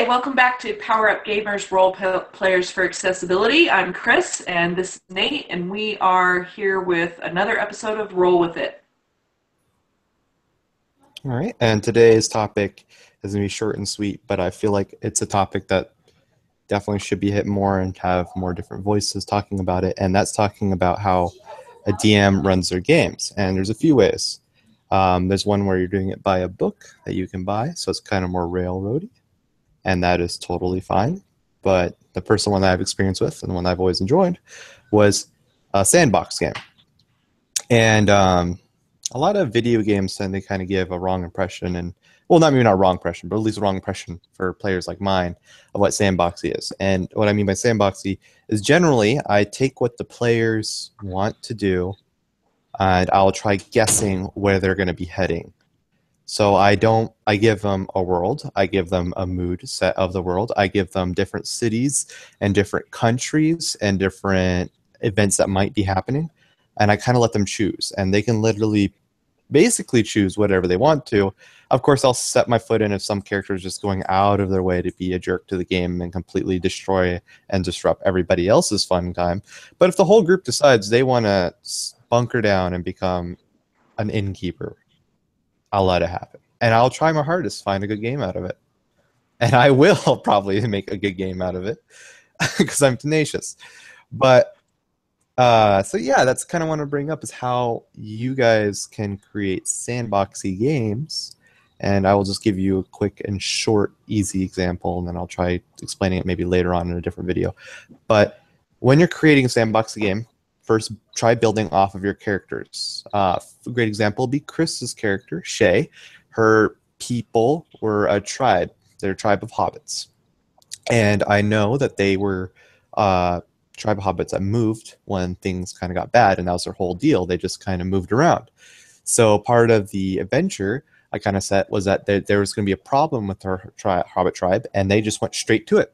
welcome back to Power Up Gamers Players for Accessibility. I'm Chris, and this is Nate, and we are here with another episode of Roll With It. All right, and today's topic is going to be short and sweet, but I feel like it's a topic that definitely should be hit more and have more different voices talking about it, and that's talking about how a DM runs their games. And there's a few ways. There's one where you're doing it by a book that you can buy, so it's kind of more railroady, and that is totally fine. But the personal one that I've experienced with, and the one that I've always enjoyed, was a sandbox game. And a lot of video games tend to kind of give a wrong impression, and well, maybe not a wrong impression, but at least a wrong impression for players like mine of what sandboxy is. And what I mean by sandboxy is generally I take what the players want to do, and I'll try guessing where they're going to be heading. So I give them a world, I give them a mood set of the world, I give them different cities and different countries and different events that might be happening, and I kind of let them choose, and they can literally basically choose whatever they want to. Of course, I'll set my foot in if some character is just going out of their way to be a jerk to the game and completely destroy and disrupt everybody else's fun time. But if the whole group decides they want to bunker down and become an innkeeper, I'll let it happen. And I'll try my hardest to find a good game out of it. And I will probably make a good game out of it because I'm tenacious. But so yeah, that's kind of what I want to bring up is how you guys can create sandboxy games. And I will just give you a quick and short, easy example, and then I'll try explaining it maybe later on in a different video. But when you're creating a sandboxy game, first try building off of your characters. A great example would be Chris's character, Shay. Her people were a tribe. They're a tribe of hobbits. And I know that they were tribe of hobbits that moved when things kind of got bad, and that was their whole deal. They just kind of moved around. So part of the adventure I kind of set was that there was going to be a problem with our hobbit tribe, and they just went straight to it.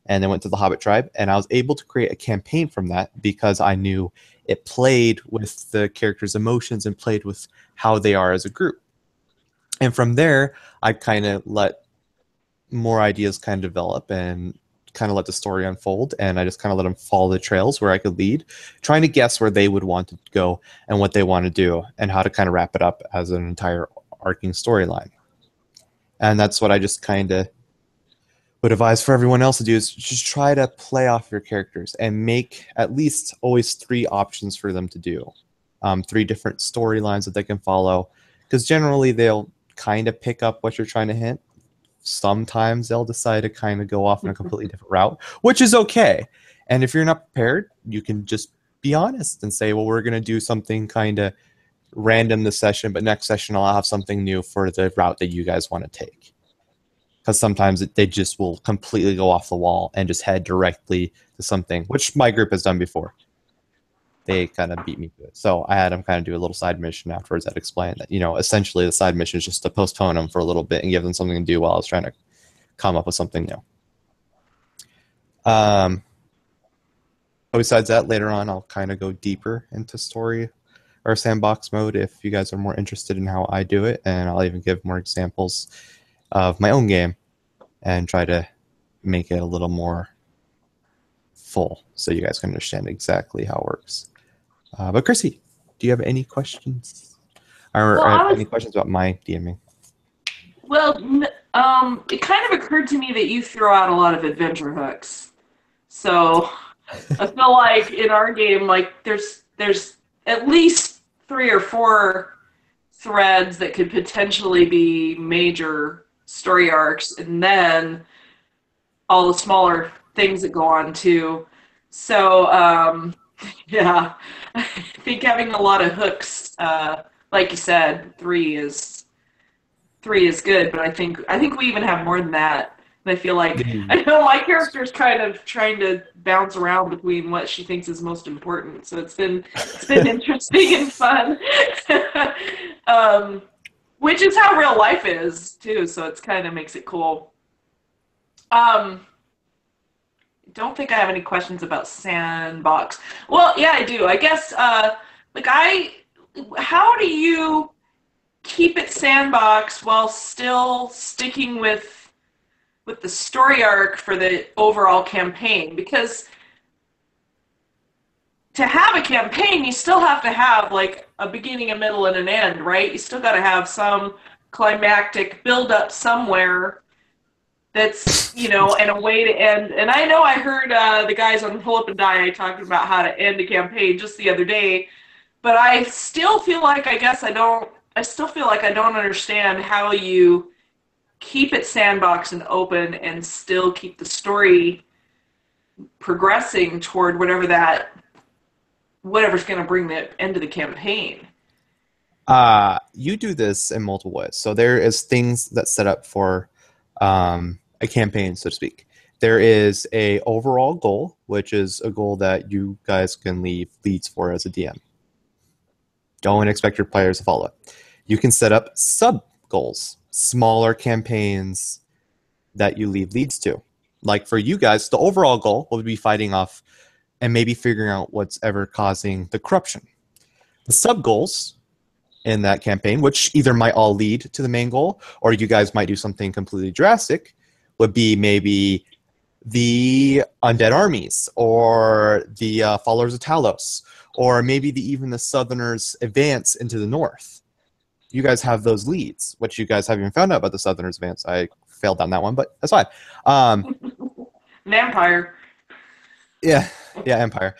And they went to the hobbit tribe, and I was able to create a campaign from that because I knew it played with the characters' emotions and played with how they are as a group. And from there, I kind of let more ideas kind of develop and kind of let the story unfold, and I just kind of let them follow the trails where I could lead, trying to guess where they would want to go and what they want to do and how to kind of wrap it up as an entire arcing storyline. And that's what I just kind of would advise for everyone else to do, is just try to play off your characters and make at least always 3 options for them to do. 3 different storylines that they can follow, because generally they'll kind of pick up what you're trying to hint. Sometimes they'll decide to kind of go off in a completely different route, which is okay. And if you're not prepared, you can just be honest and say, well, we're going to do something kind of random this session, but next session I'll have something new for the route that you guys want to take. Because sometimes they just will completely go off the wall and just head directly to something, which my group has done before. They kind of beat me to it. So I had them kind of do a little side mission afterwards that explained that, essentially the side mission is just to postpone them for a little bit and give them something to do while I was trying to come up with something new. Besides that, later on, I'll kind of go deeper into story or sandbox mode if you guys are more interested in how I do it. And I'll even give more examples of my own game and try to make it a little more full so you guys can understand exactly how it works. But Chrissy, do you have any questions or any questions about my DMing? Well, it kind of occurred to me that you throw out a lot of adventure hooks. So I feel like in our game, like there's at least 3 or 4 threads that could potentially be major story arcs, and then all the smaller things that go on too. So yeah, I think having a lot of hooks, like you said, 3 is good, but I think we even have more than that. And I feel like I know my character's kind of trying to bounce around between what she thinks is most important. So it's been interesting and fun. Which is how real life is too, so it's kind of makes it cool. Don't think I have any questions about Sandbox. Well, yeah, I do. I guess, how do you keep it Sandbox while still sticking with with the story arc for the overall campaign, because to have a campaign, you still have to have like a beginning, a middle, and an end, right? You still got to have some climactic build up somewhere that's, and a way to end. And I know I heard the guys on Pull Up and Die talking about how to end a campaign just the other day, but I still feel like I still feel like I don't understand how you keep it sandbox and open and still keep the story progressing toward whatever's going to bring the end of the campaign. You do this in multiple ways. So there is things that set up for a campaign, so to speak. There is a overall goal, which is a goal that you guys can leave leads for as a DM. Don't expect your players to follow it. You can set up sub goals, smaller campaigns that you leave leads to. Like for you guys, the overall goal will be fighting off and maybe figuring out what's ever causing the corruption. The sub goals in that campaign, which either might all lead to the main goal, or you guys might do something completely drastic, would be maybe the undead armies, or the followers of Talos, or maybe even the Southerners' advance into the north. You guys have those leads, which you guys haven't even found out about the Southerners' advance. I failed on that one, but that's fine. Vampire. Yeah, Empire.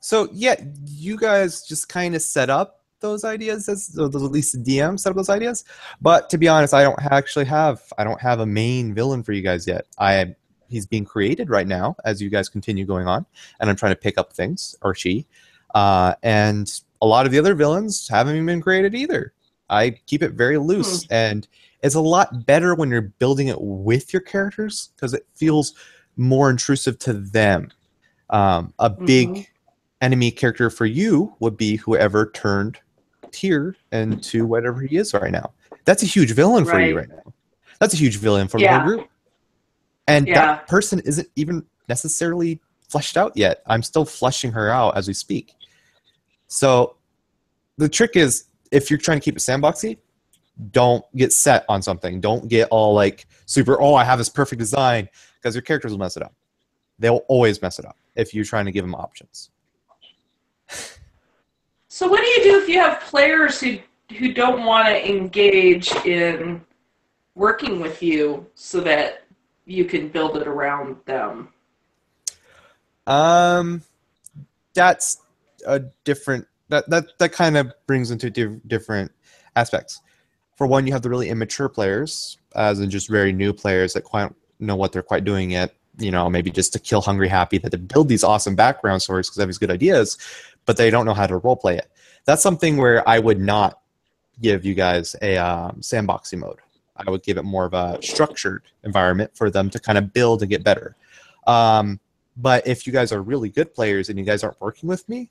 So yeah, you guys just kind of set up those ideas, at least the DM set up those ideas. But to be honest, I don't have a main villain for you guys yet. He's being created right now as you guys continue going on, and I'm trying to pick up things, or she. And a lot of the other villains haven't even been created either. I keep it very loose, and it's a lot better when you're building it with your characters because it feels more intrusive to them. A big enemy character for you would be whoever turned Tyr into whatever he is right now. That's a huge villain for you right now. That's a huge villain for the whole group. And that person isn't even necessarily fleshed out yet. I'm still fleshing her out as we speak. So the trick is, if you're trying to keep it sandboxy, don't get set on something. Don't get all like super, I have this perfect design, because your characters will mess it up. They'll always mess it up if you're trying to give them options. So what do you do if you have players who don't want to engage in working with you so that you can build it around them? That's a different, that kind of brings into different aspects. For one, you have the really immature players, as in just very new players that quite know what they're quite doing yet. Maybe just to kill hungry happy, that they build these awesome background stories because they have these good ideas, but they don't know how to roleplay it. That's something where I would not give you guys a sandboxing mode. I would give it more of a structured environment for them to kind of build and get better. But if you guys are really good players and you guys aren't working with me,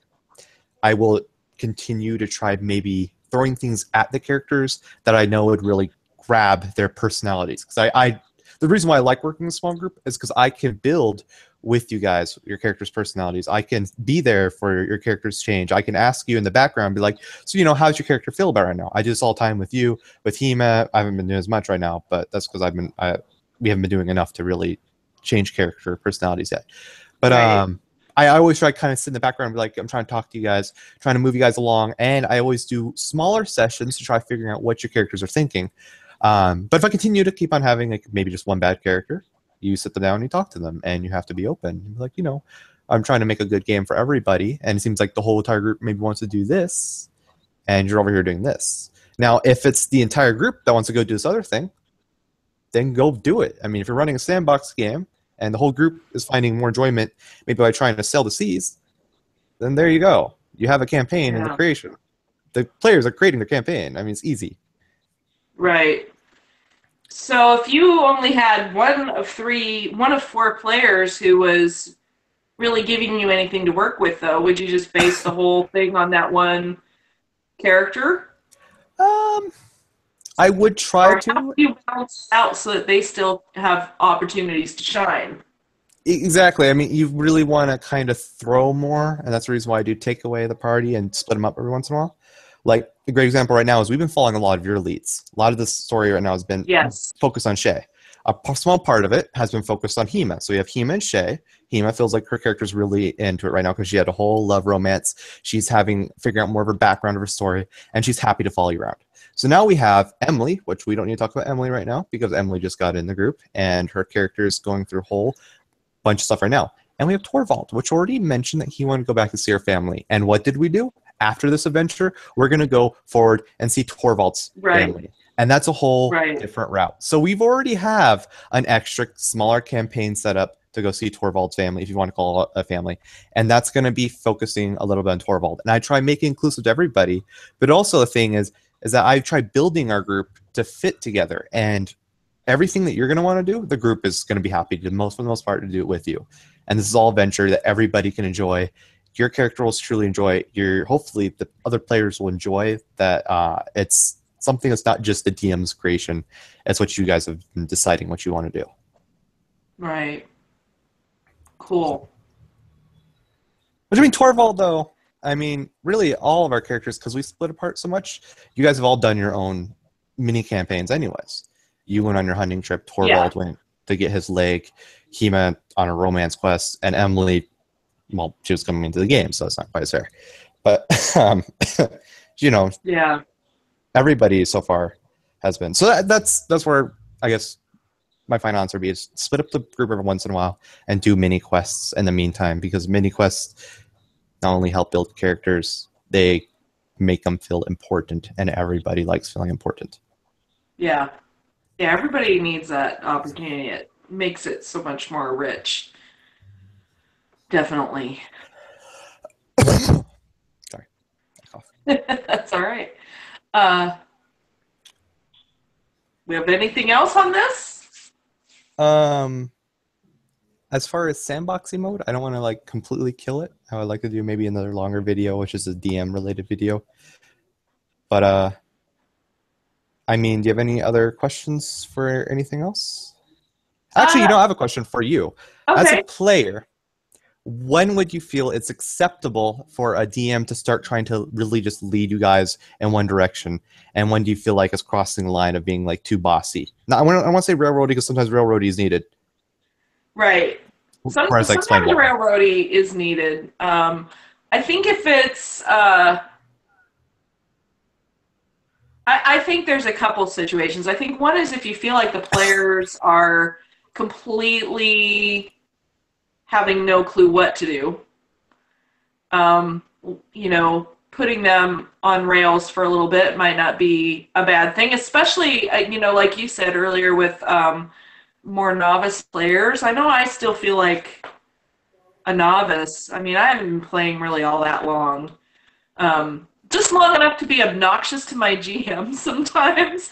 I will continue to try maybe throwing things at the characters that I know would really grab their personalities. Because the reason why I like working in a small group is because I can build with you guys, your characters' personalities. I can be there for your character's change. I can ask you in the background, be like, so, how's your character feel about right now? I do this all the time with you. With Hema, I haven't been doing as much right now, but that's because we haven't been doing enough to really change character personalities yet. But I always try to kind of sit in the background and be like, I'm trying to talk to you guys, trying to move you guys along, and I always do smaller sessions to try figuring out what your characters are thinking. But if I continue to keep on having like maybe just one bad character, you sit them down and you talk to them, and you have to be open. You're like, I'm trying to make a good game for everybody, and it seems like the whole entire group maybe wants to do this, and you're over here doing this. Now, if it's the entire group that wants to go do this other thing, then go do it. I mean, if you're running a sandbox game and the whole group is finding more enjoyment maybe by trying to sell the seas, then there you go. You have a campaign in the creation. The players are creating their campaign. I mean, it's easy. Right. So if you only had one of four players who was really giving you anything to work with, though, would you just base the whole thing on that one character? I would try to. How do you balance out so that they still have opportunities to shine? Exactly. I mean, you really want to kind of throw more, and that's the reason why I do take away the party and split them up every once in a while. Like, a great example right now is we've been following a lot of your leads. A lot of this story right now has been focused on Shay. small part of it has been focused on Hema. So we have Hema and Shay. Hema feels like her character's really into it right now because she had a whole love romance. She's figuring out more of her background of her story, and she's happy to follow you around. So now we have Emily, which we don't need to talk about Emily right now because Emily just got in the group, and her character is going through a whole bunch of stuff right now. And we have Torvald, which already mentioned that he wanted to go back to see her family. And what did we do? After this adventure, we're going to go forward and see Torvald's family. And that's a whole different route. So we've already have an extra smaller campaign set up to go see Torvald's family, if you want to call it a family. And that's going to be focusing a little bit on Torvald. And I try making it inclusive to everybody. But also the thing is that I try building our group to fit together. And everything that you're going to want to do, the group is going to be happy to, for the most part, to do it with you. And this is all adventure that everybody can enjoy. Your character will truly enjoy. Hopefully the other players will enjoy that. It's something that's not just the DM's creation. It's what you guys have been deciding what you want to do. Right. Cool. Which I mean, Torvald, though, I mean, really all of our characters, because we split apart so much, you guys have all done your own mini campaigns anyways. You went on your hunting trip. Torvald went to get his leg. Hema on a romance quest. And Emily, well, she was coming into the game, so it's not quite as fair. But, you know, everybody so far has been. So that's where I guess my final answer would be is split up the group every once in a while and do mini quests in the meantime, because mini quests not only help build characters, they make them feel important, and everybody likes feeling important. Yeah. Yeah, everybody needs that opportunity. It makes it so much more rich. Definitely. Sorry. That's all right. We have anything else on this? As far as sandboxing mode, I don't want to like completely kill it. I would like to do maybe another longer video, which is a DM related video. But I mean, do you have any other questions for anything else? Actually, I have a question for you. Okay. As a player, when would you feel it's acceptable for a DM to start trying to really just lead you guys in one direction? And when do you feel like it's crossing the line of being like too bossy? Now, I want to say railroady because sometimes railroady is needed. Right. Sometimes railroady is needed. I think if it's... I think there's a couple situations. I think one is if you feel like the players are completely having no clue what to do. You know, putting them on rails for a little bit might not be a bad thing, especially, you know, like you said earlier with more novice players. I know I still feel like a novice. I mean, I haven't been playing really all that long. Just long enough to be obnoxious to my GM sometimes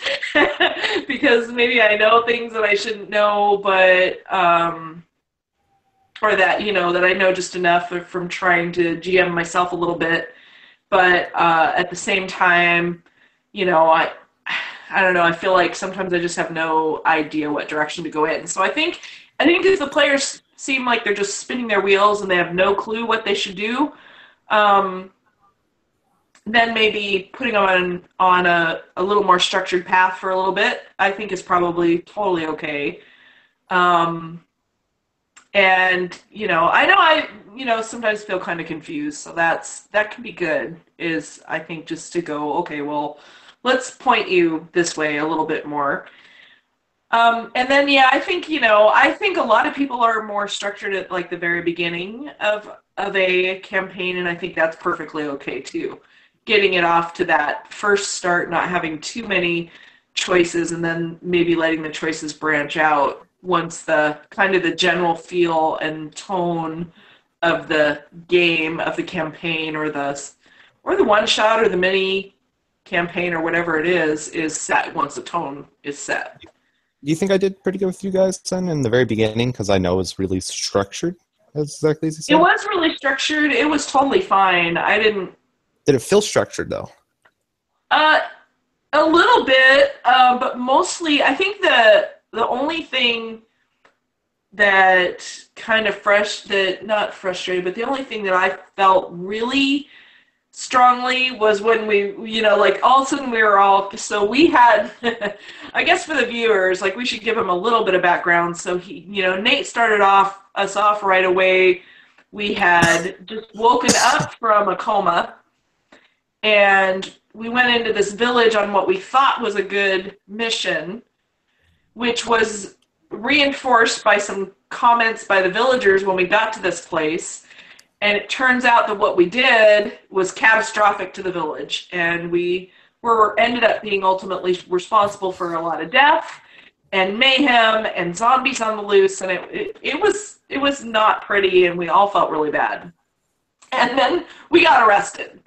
because maybe I know things that I shouldn't know, but or that, you know, that I know just enough from trying to GM myself a little bit. But at the same time, you know, I don't know, I feel like sometimes I just have no idea what direction to go in. So I think if the players seem like they're just spinning their wheels and they have no clue what they should do, then maybe putting them on a little more structured path for a little bit, I think is probably totally okay. And, you know, I sometimes feel kind of confused. So that can be good, is I think just to go, okay, well, let's point you this way a little bit more. And then, yeah, I think a lot of people are more structured at like the very beginning of a campaign. And I think that's perfectly okay too. Getting it off to that first start, not having too many choices, and then maybe letting the choices branch out once the kind of the general feel and tone of the game, of the campaign, or the one shot or the mini campaign or whatever it is set, once the tone is set. Do you think I did pretty good with you guys then in the very beginning? Because I know it was really structured, exactly as you said. It was really structured. It was totally fine. Did it feel structured, though? A little bit, but mostly, I think the only thing that kind of not frustrated, but the only thing that I felt really strongly was when like all of a sudden we were all, so we had, I guess for the viewers, like we should give them a little bit of background. So Nate started us off right away. We had just woken up from a coma, and we went into this village on what we thought was a good mission, which was reinforced by some comments by the villagers when we got to this place. And it turns out that what we did was catastrophic to the village, and we ended up being ultimately responsible for a lot of death and mayhem and zombies on the loose, and it was not pretty, and we all felt really bad. And then we got arrested.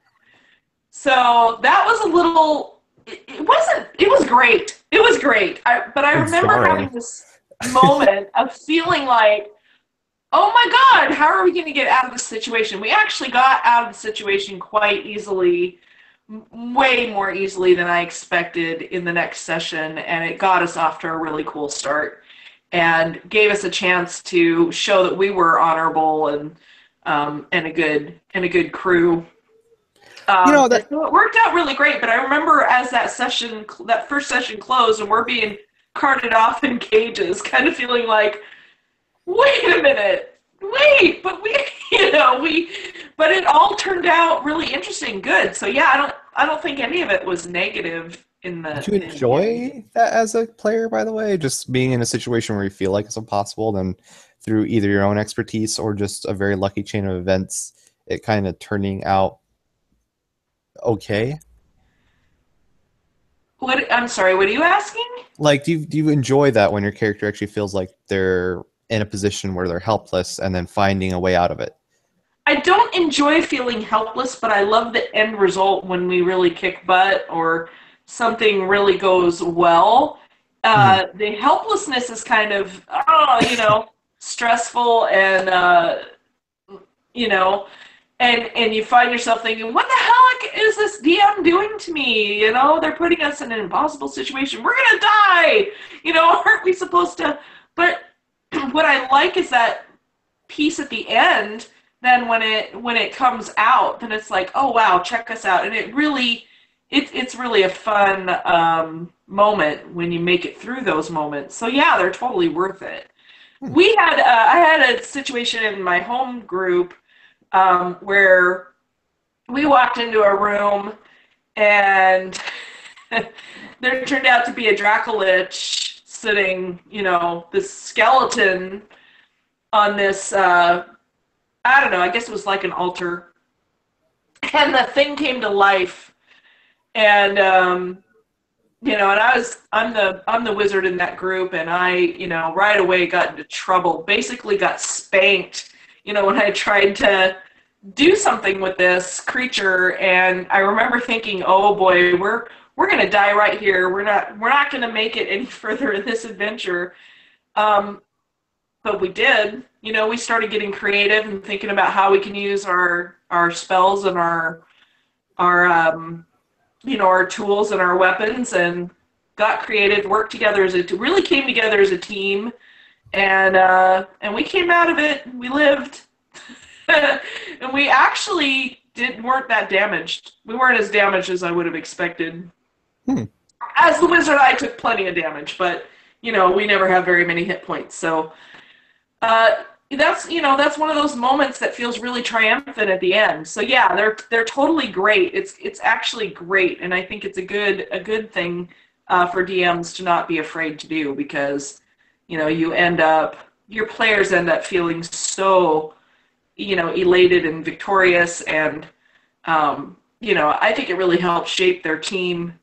So that was a little. It wasn't. It was great. It was great. But I remember having this moment of feeling like, oh my God, how are we going to get out of this situation? We actually got out of the situation quite easily, way more easily than I expected in the next session, and it got us off to a really cool start and gave us a chance to show that we were honorable and a good crew. So it worked out really great. But I remember as that first session closed, and we're being carted off in cages, kind of feeling like, wait a minute, but but it all turned out really interesting, good. So yeah, I don't think any of it was negative in the. Did you enjoy that as a player, by the way? Just being in a situation where you feel like it's impossible, then through either your own expertise or just a very lucky chain of events, it kind of turning out okay? I'm sorry, what are you asking? Like, do you enjoy that when your character actually feels like they're in a position where they're helpless and then finding a way out of it? I don't enjoy feeling helpless, but I love the end result when we really kick butt or something really goes well. The helplessness is kind of, stressful and, and you find yourself thinking, what the heck is this DM doing to me? They're putting us in an impossible situation. We're going to die. Aren't we supposed to? But what I like is that piece at the end. Then when it comes out, then it's like, oh wow, check us out, and it's really a fun moment when you make it through those moments. So yeah, they're totally worth it. I had a situation in my home group where we walked into a room and there turned out to be a Dracolich sitting, this skeleton on this. I don't know, I guess it was like an altar. And the thing came to life. And and I'm the wizard in that group, and I, right away got into trouble. Basically got spanked, when I tried to do something with this creature, and I remember thinking, oh boy, we're going to die right here. We're not going to make it any further in this adventure. But we did. We started getting creative and thinking about how we can use our spells and our tools and our weapons, and got creative, worked together really came together as a team, and we came out of it. We lived, and we actually weren't that damaged. We weren't as damaged as I would have expected. As the wizard, I took plenty of damage, but we never have very many hit points, so. That's one of those moments that feels really triumphant at the end. So yeah, they're totally great. It's actually great, and I think it's a good thing for DMs to not be afraid to do, because your players end up feeling so elated and victorious, and I think it really helps shape their team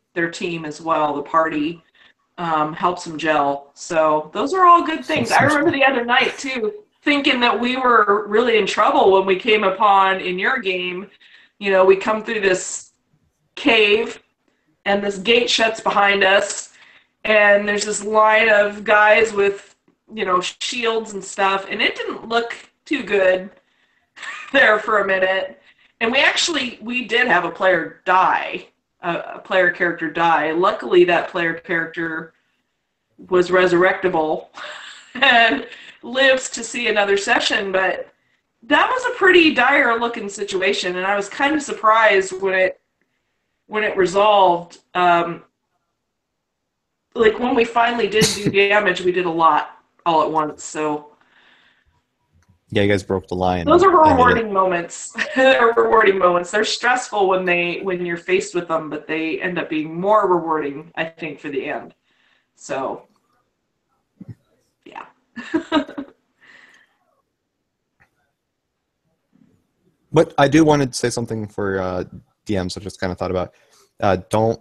as well. The party helps them gel. So those are all good things. I remember the other night too, thinking that we were really in trouble when we came upon in your game. We come through this cave and this gate shuts behind us, and there's this line of guys with shields and stuff, and it didn't look too good there for a minute. And we did have a player die. A player character die. Luckily, that player character was resurrectable and lives to see another session. But that was a pretty dire looking situation, and I was kind of surprised when it resolved. Like when we finally did do damage, we did a lot all at once. So Yeah, you guys broke the line those and are ended it. rewarding moments. They're rewarding moments. They're stressful when you're faced with them, but they end up being more rewarding, I think, for the end. So yeah. But I do want to say something for DMs. I just kind of thought about. Don't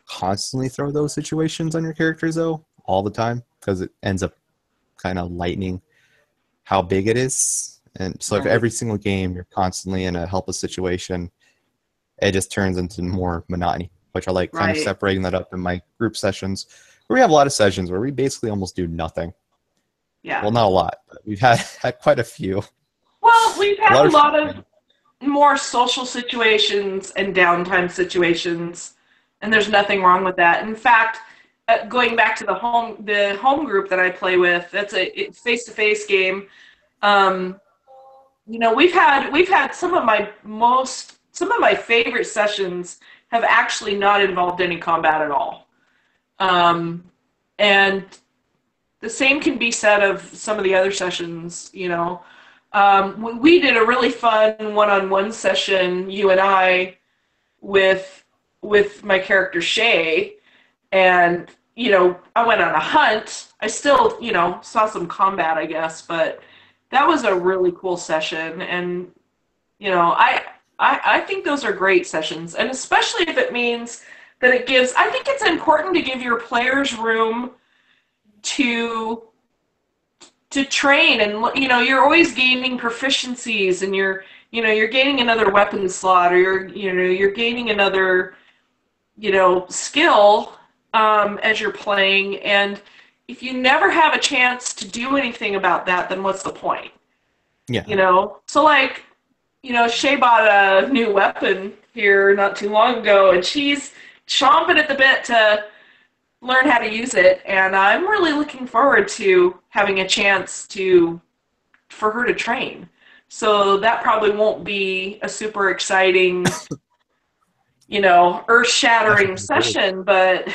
constantly throw those situations on your characters though, all the time, because it ends up kind of lightening how big it is. And so if Right. every single game you're constantly in a helpless situation, it just turns into more monotony, which I like kind of Right. separating that up in my group sessions where we have a lot of sessions where we basically almost do nothing. Yeah. Well, not a lot, but we've had quite a few. Well, we've A had lot a of lot of shooting. more social situations and downtime situations, and there's nothing wrong with that. In fact, going back to the home group that I play with, that's a face to face game. Um, we've had some of my favorite sessions have actually not involved any combat at all. Um, and the same can be said of some of the other sessions. We did a really fun one-on-one session, you and I, with my character Shay, and I went on a hunt. I still saw some combat, I guess, but that was a really cool session, and I think those are great sessions, and especially if it means that it gives. I think it's important to give your players room to train, and you're always gaining proficiencies, and you're gaining another weapon slot, or you're gaining another skill as you're playing, and if you never have a chance to do anything about that, then what's the point? Yeah, So like, Shay bought a new weapon here not too long ago, and she's chomping at the bit to learn how to use it, and I'm really looking forward to having a chance to for her to train. So that probably won't be a super exciting, that's earth-shattering really cool. session, but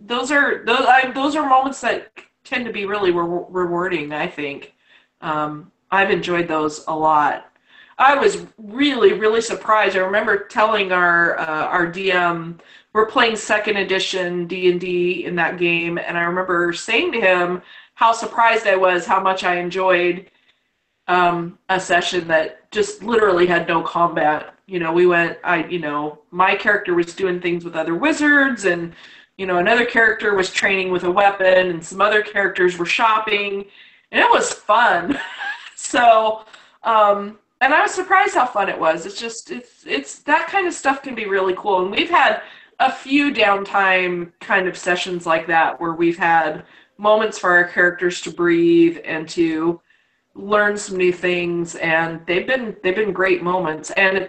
those are moments that tend to be really rewarding, I think. I've enjoyed those a lot. I was really, really surprised. I remember telling our DM we're playing second edition D&D in that game, and I remember saying to him how surprised I was how much I enjoyed a session that just literally had no combat. My character was doing things with other wizards, and another character was training with a weapon, and some other characters were shopping, and it was fun. So, and I was surprised how fun it was. It's that kind of stuff can be really cool, and we've had a few downtime kind of sessions like that where we've had moments for our characters to breathe and to learn some new things, and they've been great moments. And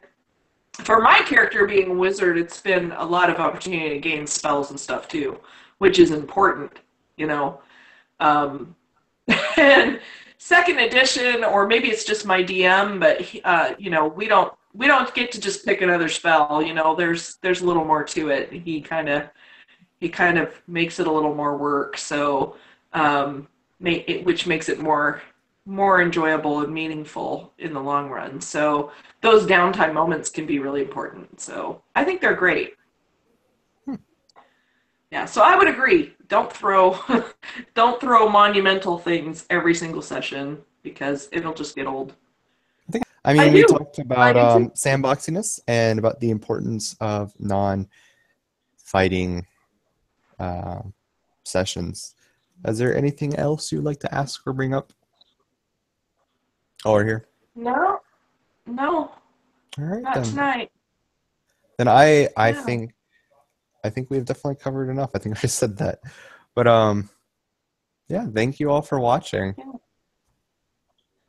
for my character being a wizard, it's been a lot of opportunity to gain spells and stuff too, which is important, you know. Um, and second edition, or maybe it's just my DM, but we don't get to just pick another spell. There's a little more to it. He kind of makes it a little more work, so which makes it more enjoyable and meaningful in the long run. So those downtime moments can be really important. So I think they're great. Yeah, so I would agree. Don't throw don't throw monumental things every single session because it'll just get old. I I mean, we do. talked I about do too. sandboxiness and about the importance of non-fighting uh, sessions. Is there anything else you'd like to ask or bring up? Or here? No, no, All right, not then. tonight. Then I Yeah. think we've definitely covered enough. I think I just said that. But yeah, thank you all for watching.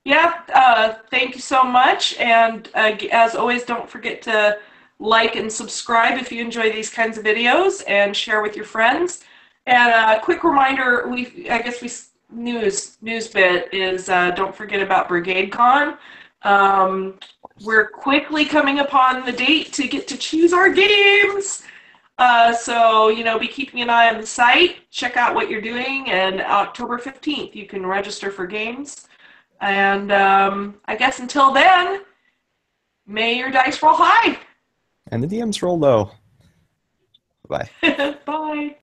Yeah, thank you so much. And as always, don't forget to like and subscribe if you enjoy these kinds of videos, and share with your friends. And a quick reminder, I guess news bit is don't forget about Brigade Con. We're quickly coming upon the date to get to choose our games. So, be keeping an eye on the site. Check out what you're doing. And October 15th, you can register for games. And I guess until then, may your dice roll high. And the DMs roll low. Bye. Bye.